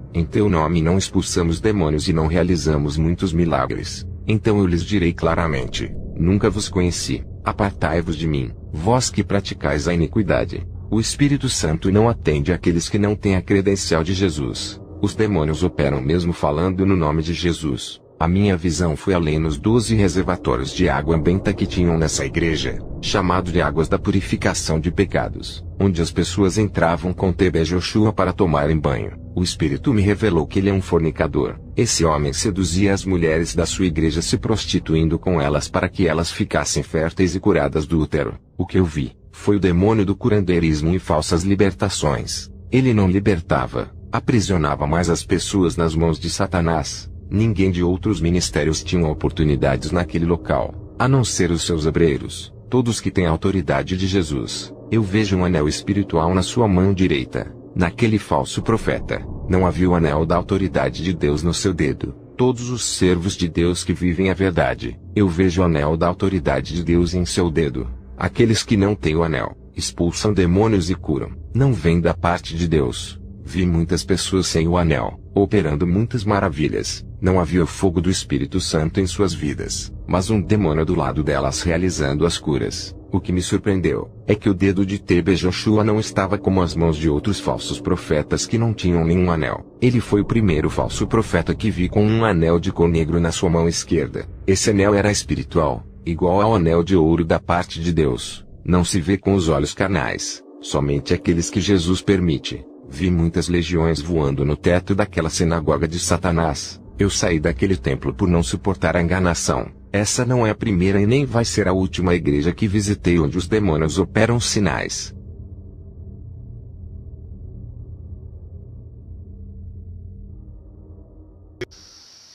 não expulsamos demônios e não realizamos muitos milagres. Então eu lhes direi claramente, nunca vos conheci, apartai-vos de mim, vós que praticais a iniquidade. O Espírito Santo não atende àqueles que não têm a credencial de Jesus. Os demônios operam mesmo falando no nome de Jesus. A minha visão foi além nos 12 reservatórios de água benta que tinham nessa igreja, chamado de águas da purificação de pecados, onde as pessoas entravam com Teb Joshua para tomarem banho. O Espírito me revelou que ele é um fornicador. Esse homem seduzia as mulheres da sua igreja se prostituindo com elas para que elas ficassem férteis e curadas do útero. O que eu vi foi o demônio do curandeirismo e falsas libertações. Ele não libertava, aprisionava mais as pessoas nas mãos de Satanás. Ninguém de outros ministérios tinha oportunidades naquele local, a não ser os seus obreiros. todos que têm a autoridade de Jesus. Eu vejo um anel espiritual na sua mão direita. Naquele falso profeta, não havia o anel da autoridade de Deus no seu dedo. Todos os servos de Deus que vivem a verdade, eu vejo o anel da autoridade de Deus em seu dedo. Aqueles que não têm o anel, expulsam demônios e curam, não vêm da parte de Deus. Vi muitas pessoas sem o anel, operando muitas maravilhas. Não havia o fogo do Espírito Santo em suas vidas, mas um demônio do lado delas realizando as curas. O que me surpreendeu é que o dedo de TB Joshua não estava como as mãos de outros falsos profetas que não tinham nenhum anel. Ele foi o primeiro falso profeta que vi com um anel de cor negro na sua mão esquerda. Esse anel era espiritual, igual ao anel de ouro da parte de Deus. Não se vê com os olhos carnais, somente aqueles que Jesus permite. Vi muitas legiões voando no teto daquela sinagoga de Satanás. Eu saí daquele templo por não suportar a enganação. Essa não é a primeira e nem vai ser a última igreja que visitei onde os demônios operam sinais.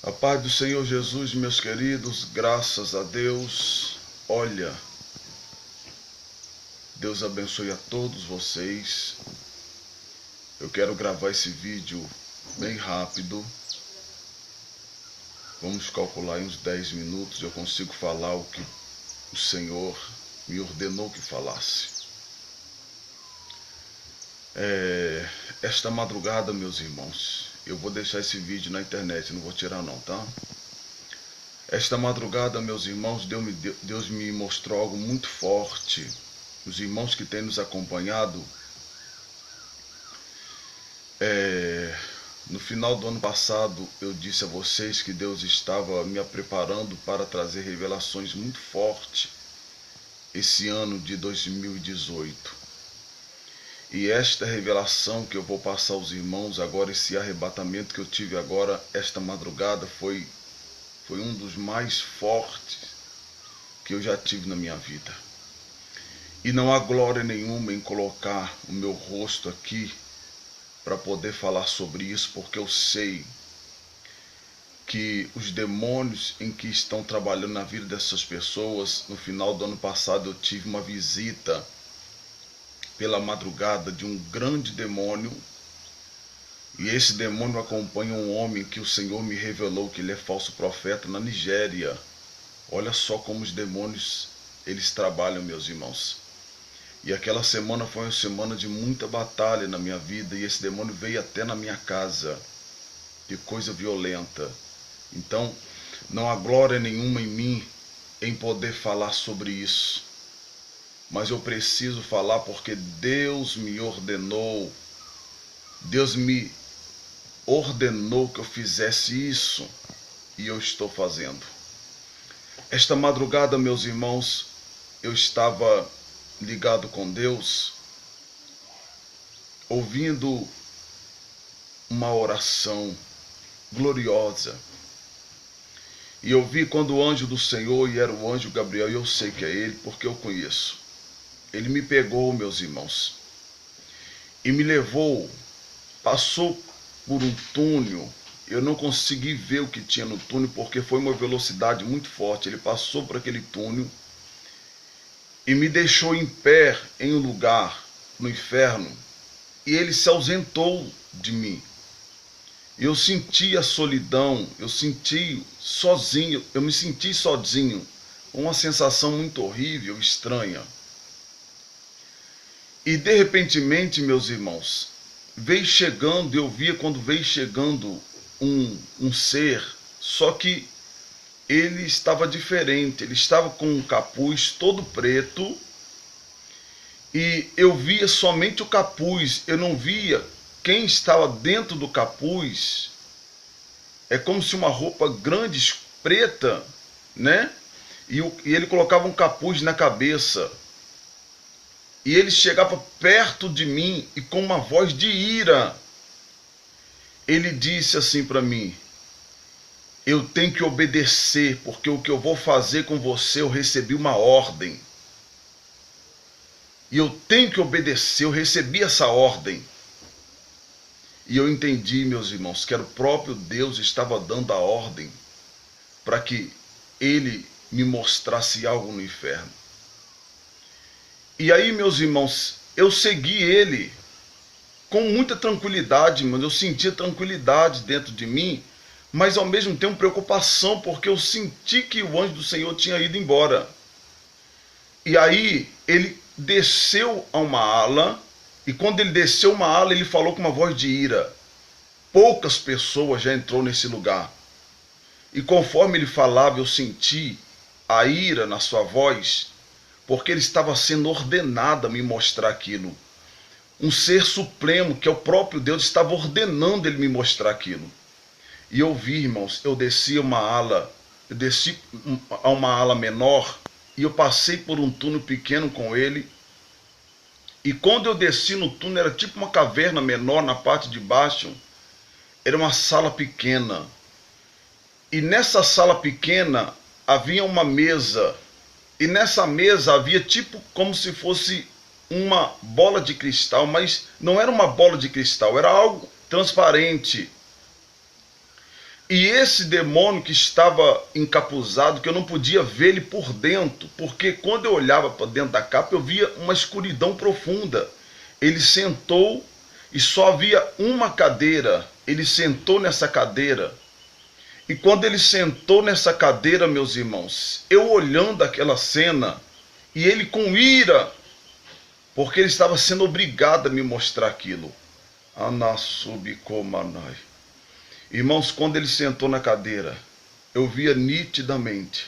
A paz do Senhor Jesus, meus queridos, graças a Deus. Olha, Deus abençoe a todos vocês. Eu quero gravar esse vídeo bem rápido. Vamos calcular em uns 10 minutos, eu consigo falar o que o Senhor me ordenou que falasse. Esta madrugada, meus irmãos, eu vou deixar esse vídeo na internet, não vou tirar não, tá? Esta madrugada, meus irmãos, Deus me mostrou algo muito forte. Os irmãos que têm nos acompanhado, no final do ano passado, eu disse a vocês que Deus estava me preparando para trazer revelações muito fortes esse ano de 2018. E esta revelação que eu vou passar aos irmãos agora, esse arrebatamento que eu tive agora, esta madrugada, foi um dos mais fortes que eu já tive na minha vida. E não há glória nenhuma em colocar o meu rosto aqui para poder falar sobre isso, porque eu sei que os demônios em que estão trabalhando na vida dessas pessoas, no final do ano passado eu tive uma visita pela madrugada de um grande demônio, e esse demônio acompanha um homem que o Senhor me revelou que ele é falso profeta na Nigéria. Olha só como os demônios, eles trabalham, meus irmãos. E aquela semana foi uma semana de muita batalha na minha vida, e esse demônio veio até na minha casa. Que coisa violenta. Então, não há glória nenhuma em mim em poder falar sobre isso. Mas eu preciso falar porque Deus me ordenou. Deus me ordenou que eu fizesse isso, e eu estou fazendo. Esta madrugada, meus irmãos, eu estava ligado com Deus, ouvindo uma oração gloriosa. E eu vi quando o anjo do Senhor, e era o anjo Gabriel, e eu sei que é ele, porque eu conheço. Ele me pegou, meus irmãos, e me levou, passou por um túnel. Eu não consegui ver o que tinha no túnel, porque foi uma velocidade muito forte. Ele passou por aquele túnel e me deixou em pé em um lugar no inferno, e ele se ausentou de mim. Eu senti a solidão, eu senti sozinho, eu me senti sozinho, uma sensação muito horrível, estranha. E de repentemente, meus irmãos, veio chegando, eu via quando veio chegando um ser, só que ele estava diferente, ele estava com um capuz todo preto, e eu via somente o capuz, eu não via quem estava dentro do capuz. É como se uma roupa grande, preta, né? E ele colocava um capuz na cabeça, e ele chegava perto de mim, e com uma voz de ira, ele disse assim para mim: eu tenho que obedecer, porque o que eu vou fazer com você, eu recebi uma ordem. E eu tenho que obedecer, eu recebi essa ordem. E eu entendi, meus irmãos, que era o próprio Deus estava dando a ordem para que ele me mostrasse algo no inferno. E aí, meus irmãos, eu segui ele com muita tranquilidade, mano. Eu sentia tranquilidade dentro de mim, mas ao mesmo tempo preocupação, porque eu senti que o anjo do Senhor tinha ido embora. E aí ele desceu a uma ala, e quando ele desceu uma ala, ele falou com uma voz de ira. Poucas pessoas já entrou nesse lugar. E conforme ele falava, eu senti a ira na sua voz, porque ele estava sendo ordenado a me mostrar aquilo. Um ser supremo, que é o próprio Deus, estava ordenando ele me mostrar aquilo. E eu vi, irmãos, eu desci a uma ala menor, e eu passei por um túnel pequeno com ele. E quando eu desci no túnel, era tipo uma caverna menor na parte de baixo. Era uma sala pequena. E nessa sala pequena havia uma mesa. E nessa mesa havia tipo como se fosse uma bola de cristal, mas não era uma bola de cristal, era algo transparente. E esse demônio que estava encapuzado, que eu não podia ver ele por dentro, porque quando eu olhava para dentro da capa, eu via uma escuridão profunda. Ele sentou e só havia uma cadeira. Ele sentou nessa cadeira. E quando ele sentou nessa cadeira, meus irmãos, eu olhando aquela cena, e ele com ira, porque ele estava sendo obrigado a me mostrar aquilo. Anasubikomanai. Irmãos, quando ele sentou na cadeira, eu via nitidamente.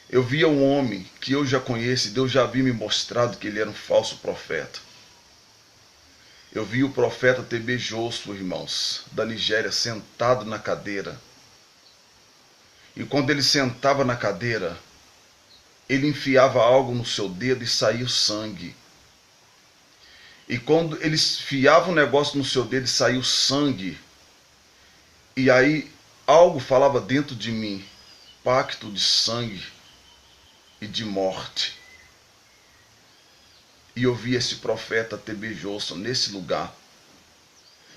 Eu via um homem que eu já conheço, Deus já havia me mostrado que ele era um falso profeta. Eu vi o profeta TB Joshua, irmãos, da Nigéria, sentado na cadeira. E quando ele sentava na cadeira, ele enfiava algo no seu dedo e saía o sangue. E quando ele enfiava um negócio no seu dedo e saía o sangue, e aí algo falava dentro de mim, pacto de sangue e de morte. E eu vi esse profeta TB Johnson nesse lugar.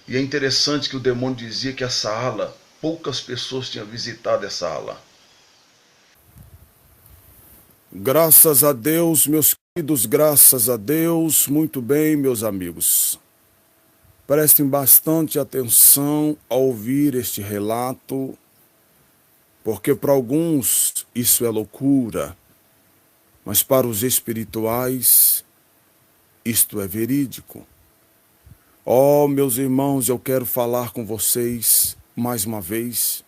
E é interessante que o demônio dizia que essa ala, poucas pessoas tinham visitado essa ala. Graças a Deus, meus queridos, graças a Deus. Muito bem, meus amigos. Prestem bastante atenção ao ouvir este relato, porque para alguns isso é loucura, mas para os espirituais isto é verídico. Oh, meus irmãos, eu quero falar com vocês mais uma vez.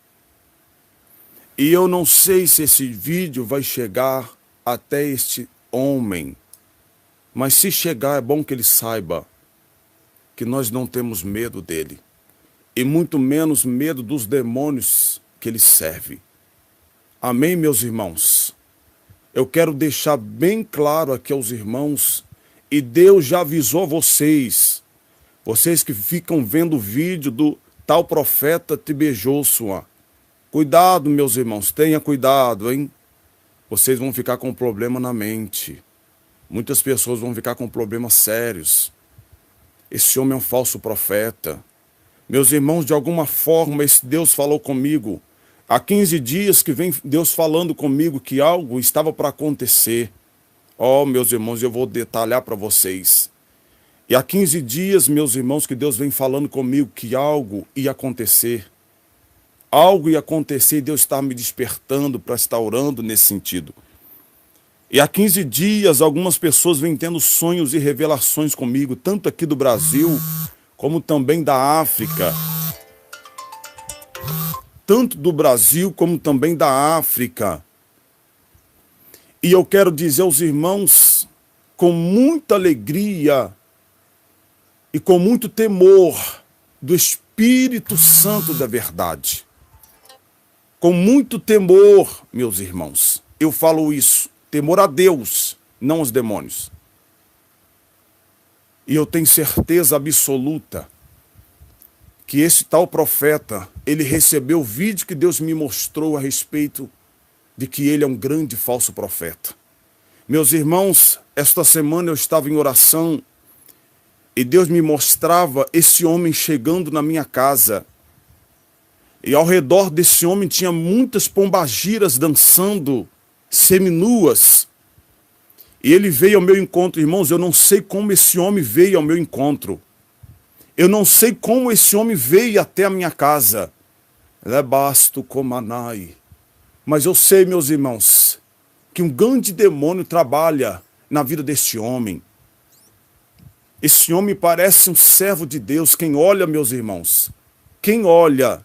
E eu não sei se esse vídeo vai chegar até este homem, mas se chegar é bom que ele saiba que nós não temos medo dele, e muito menos medo dos demônios que ele serve. Amém, meus irmãos? Eu quero deixar bem claro aqui aos irmãos, e Deus já avisou vocês que ficam vendo o vídeo do tal profeta TB Joshua. Cuidado, meus irmãos, tenha cuidado, hein? Vocês vão ficar com problema na mente. Muitas pessoas vão ficar com problemas sérios. Esse homem é um falso profeta. Meus irmãos, de alguma forma, esse Deus falou comigo. Há 15 dias que vem Deus falando comigo que algo estava para acontecer. Oh, meus irmãos, eu vou detalhar para vocês. E há 15 dias, meus irmãos, que Deus vem falando comigo que algo ia acontecer. Algo ia acontecer e Deus está me despertando para estar orando nesse sentido. E há 15 dias, algumas pessoas vêm tendo sonhos e revelações comigo, tanto aqui do Brasil, como também da África. Tanto do Brasil, como também da África. E eu quero dizer aos irmãos, com muita alegria e com muito temor do Espírito Santo da verdade. Com muito temor, meus irmãos, eu falo isso. Temor a Deus, não aos demônios. E eu tenho certeza absoluta que esse tal profeta, ele recebeu o vídeo que Deus me mostrou a respeito de que ele é um grande falso profeta. Meus irmãos, esta semana eu estava em oração e Deus me mostrava esse homem chegando na minha casa. E ao redor desse homem tinha muitas pombagiras dançando, seminuas. E ele veio ao meu encontro, irmãos. Eu não sei como esse homem veio ao meu encontro. Eu não sei como esse homem veio até a minha casa. Lebasto comanai. Mas eu sei, meus irmãos, que um grande demônio trabalha na vida deste homem. Esse homem parece um servo de Deus. Quem olha, meus irmãos, quem olha,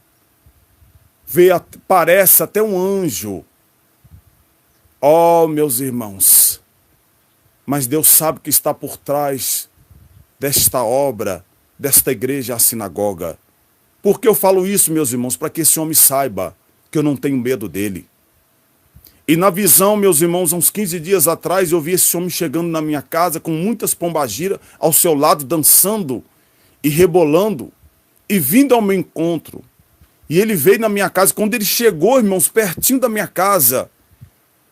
parece até um anjo. Oh, meus irmãos, mas Deus sabe que está por trás desta obra, desta igreja, a sinagoga. Por que eu falo isso, meus irmãos? Para que esse homem saiba que eu não tenho medo dele. E na visão, meus irmãos, há uns 15 dias atrás, eu vi esse homem chegando na minha casa com muitas pombagiras ao seu lado, dançando e rebolando e vindo ao meu encontro. E ele veio na minha casa. Quando ele chegou, irmãos, pertinho da minha casa,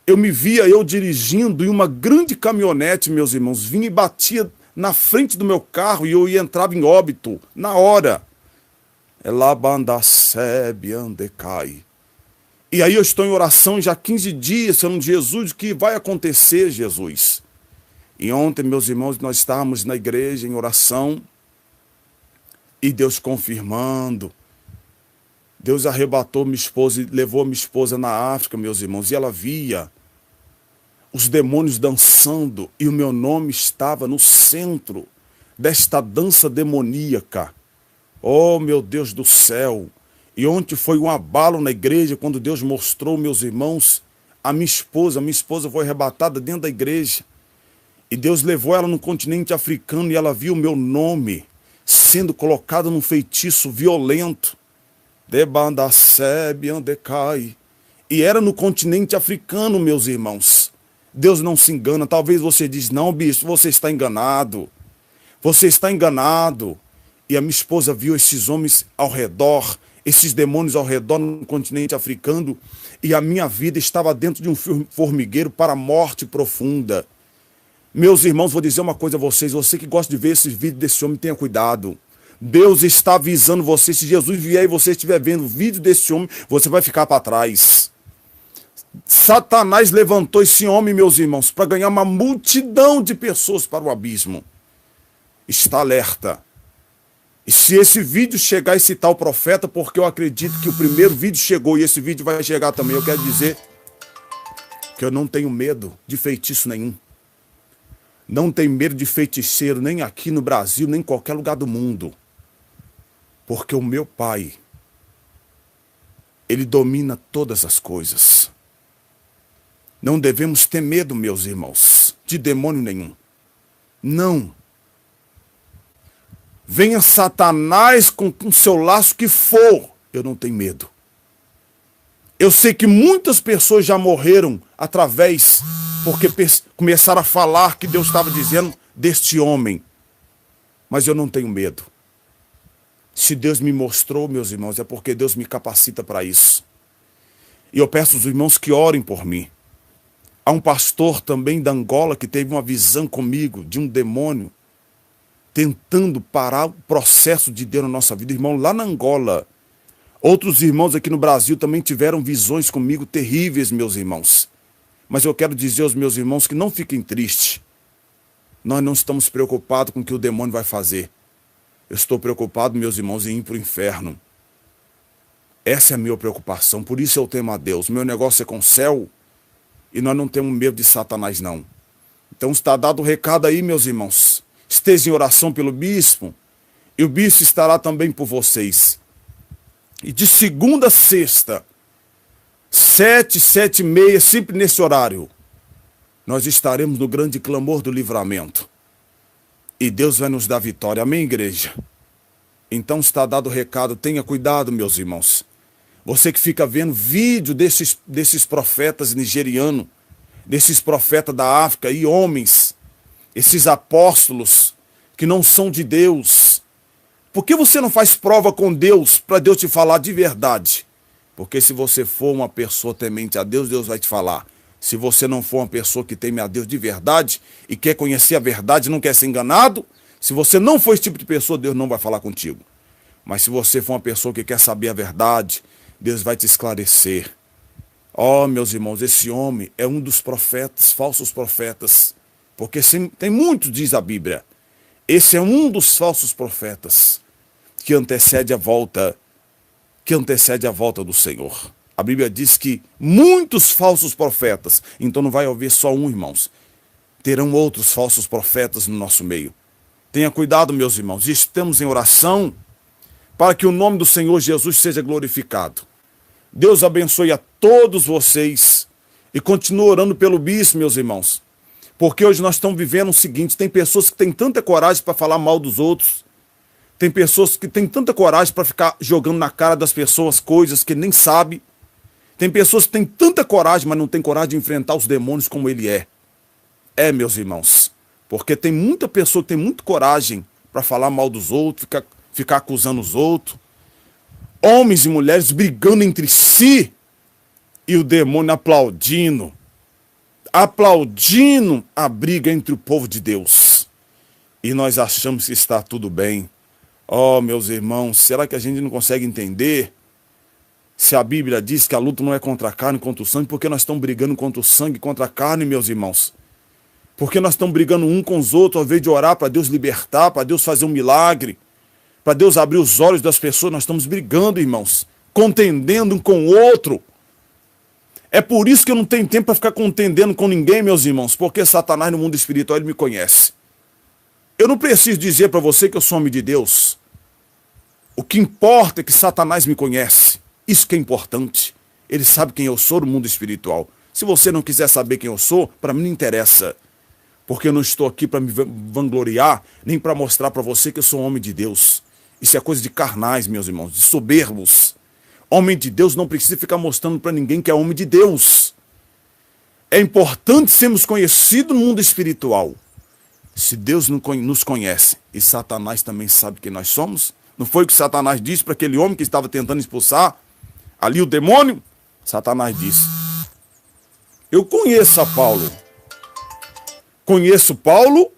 eu me via dirigindo e uma grande caminhonete, meus irmãos, vinha e batia na frente do meu carro e eu entrava em óbito na hora. Elabandacebe-andecai. E aí eu estou em oração já há 15 dias, falando, Jesus, o que vai acontecer, Jesus? E ontem, meus irmãos, nós estávamos na igreja em oração e Deus confirmando. Deus arrebatou minha esposa e levou minha esposa na África, meus irmãos, e ela via os demônios dançando e o meu nome estava no centro desta dança demoníaca. Oh, meu Deus do céu! E ontem foi um abalo na igreja quando Deus mostrou, meus irmãos, a minha esposa. Minha esposa foi arrebatada dentro da igreja. E Deus levou ela no continente africano e ela viu o meu nome sendo colocado num feitiço violento. Debandacebe andecai. E era no continente africano, meus irmãos. Deus não se engana. Talvez você diz, não, bispo, você está enganado. Você está enganado. E a minha esposa viu esses homens ao redor, esses demônios ao redor no continente africano, e a minha vida estava dentro de um formigueiro para a morte profunda. Meus irmãos, vou dizer uma coisa a vocês, você que gosta de ver esses vídeos desse homem, tenha cuidado. Deus está avisando você, se Jesus vier e você estiver vendo o vídeo desse homem, você vai ficar para trás. Satanás levantou esse homem, meus irmãos, para ganhar uma multidão de pessoas para o abismo. Está alerta. E se esse vídeo chegar a esse tal profeta, porque eu acredito que o primeiro vídeo chegou e esse vídeo vai chegar também, eu quero dizer que eu não tenho medo de feitiço nenhum. Não tenho medo de feiticeiro, nem aqui no Brasil, nem em qualquer lugar do mundo. Porque o meu Pai, Ele domina todas as coisas. Não devemos ter medo, meus irmãos, de demônio nenhum. Não. Venha Satanás com o seu laço que for, eu não tenho medo. Eu sei que muitas pessoas já morreram porque começaram a falar que Deus estava dizendo deste homem. Mas eu não tenho medo. Se Deus me mostrou, meus irmãos, é porque Deus me capacita para isso. E eu peço aos irmãos que orem por mim. Há um pastor também da Angola que teve uma visão comigo de um demônio tentando parar o processo de Deus na nossa vida, irmão, lá na Angola. Outros irmãos aqui no Brasil também tiveram visões comigo terríveis, meus irmãos. Mas eu quero dizer aos meus irmãos que não fiquem tristes. Nós não estamos preocupados com o que o demônio vai fazer. Eu estou preocupado, meus irmãos, em ir para o inferno. Essa é a minha preocupação, por isso eu temo a Deus. Meu negócio é com o céu e nós não temos medo de Satanás, não. Então está dado o recado aí, meus irmãos. Esteja em oração pelo bispo, e o bispo estará também por vocês. E de segunda a sexta, 7, 7h30, sempre nesse horário, nós estaremos no grande clamor do livramento. E Deus vai nos dar vitória. Amém, igreja? Então está dado o recado, tenha cuidado, meus irmãos. Você que fica vendo vídeo desses profetas nigerianos, desses profetas da África e homens, esses apóstolos que não são de Deus. Por que você não faz prova com Deus para Deus te falar de verdade? Porque se você for uma pessoa temente a Deus, Deus vai te falar. Se você não for uma pessoa que teme a Deus de verdade e quer conhecer a verdade e não quer ser enganado, se você não for esse tipo de pessoa, Deus não vai falar contigo. Mas se você for uma pessoa que quer saber a verdade, Deus vai te esclarecer. Oh, meus irmãos, esse homem é um dos profetas, falsos profetas, Porque tem muitos, diz a Bíblia. Esse é um dos falsos profetas que antecede a volta do Senhor. A Bíblia diz que muitos falsos profetas, então não vai haver só um, irmãos. Terão outros falsos profetas no nosso meio. Tenha cuidado, meus irmãos, estamos em oração para que o nome do Senhor Jesus seja glorificado. Deus abençoe a todos vocês e continue orando pelo bispo, meus irmãos. Porque hoje nós estamos vivendo o seguinte, tem pessoas que têm tanta coragem para falar mal dos outros, tem pessoas que têm tanta coragem para ficar jogando na cara das pessoas coisas que nem sabe. Tem pessoas que têm tanta coragem, mas não têm coragem de enfrentar os demônios como ele é. É, meus irmãos, porque tem muita pessoa que tem muita coragem para falar mal dos outros, ficar acusando os outros. Homens e mulheres brigando entre si e o demônio aplaudindo a briga entre o povo de Deus. E nós achamos que está tudo bem. Oh, meus irmãos, será que a gente não consegue entender? Se a Bíblia diz que a luta não é contra a carne, contra o sangue, por que nós estamos brigando contra o sangue, contra a carne, meus irmãos? Porque nós estamos brigando um com os outros, ao invés de orar para Deus libertar, para Deus fazer um milagre, para Deus abrir os olhos das pessoas, nós estamos brigando, irmãos, contendendo um com o outro. É por isso que eu não tenho tempo para ficar contendendo com ninguém, meus irmãos, porque Satanás no mundo espiritual, ele me conhece. Eu não preciso dizer para você que eu sou homem de Deus. O que importa é que Satanás me conhece. Isso que é importante. Ele sabe quem eu sou no mundo espiritual. Se você não quiser saber quem eu sou, para mim não interessa. Porque eu não estou aqui para me vangloriar, nem para mostrar para você que eu sou um homem de Deus. Isso é coisa de carnais, meus irmãos, de soberbos. Homem de Deus não precisa ficar mostrando para ninguém que é homem de Deus. É importante sermos conhecidos no mundo espiritual. Se Deus nos conhece e Satanás também sabe quem nós somos, não foi o que Satanás disse para aquele homem que estava tentando expulsar ali o demônio? Satanás disse: eu conheço a Paulo. Conheço Paulo,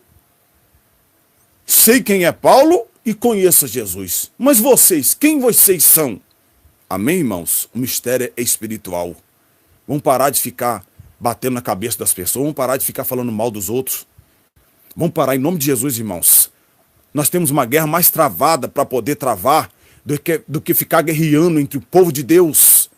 sei quem é Paulo e conheço Jesus. Mas vocês, quem vocês são? Amém, irmãos? O mistério é espiritual. Vamos parar de ficar batendo na cabeça das pessoas, vamos parar de ficar falando mal dos outros. Vamos parar em nome de Jesus, irmãos. Nós temos uma guerra mais travada para poder travar do que ficar guerreando entre o povo de Deus.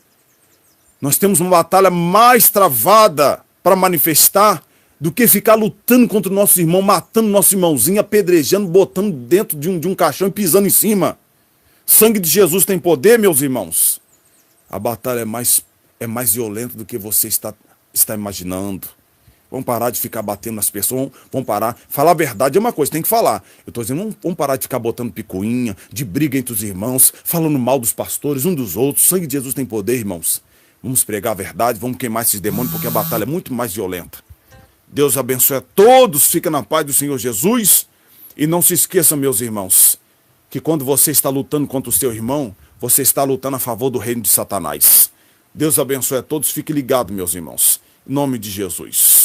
Nós temos uma batalha mais travada para manifestar do que ficar lutando contra o nosso irmão, matando nosso irmãozinho, apedrejando, botando dentro de um caixão e pisando em cima. Sangue de Jesus tem poder, meus irmãos. A batalha é mais violenta do que você está imaginando. Vamos parar de ficar batendo nas pessoas, vamos parar. Falar a verdade é uma coisa, tem que falar. Eu estou dizendo, vamos parar de ficar botando picuinha, de briga entre os irmãos, falando mal dos pastores, um dos outros. Sangue de Jesus tem poder, irmãos. Vamos pregar a verdade, vamos queimar esses demônios, porque a batalha é muito mais violenta. Deus abençoe a todos, fica na paz do Senhor Jesus. E não se esqueçam, meus irmãos, que quando você está lutando contra o seu irmão, você está lutando a favor do reino de Satanás. Deus abençoe a todos, fique ligado, meus irmãos. Em nome de Jesus.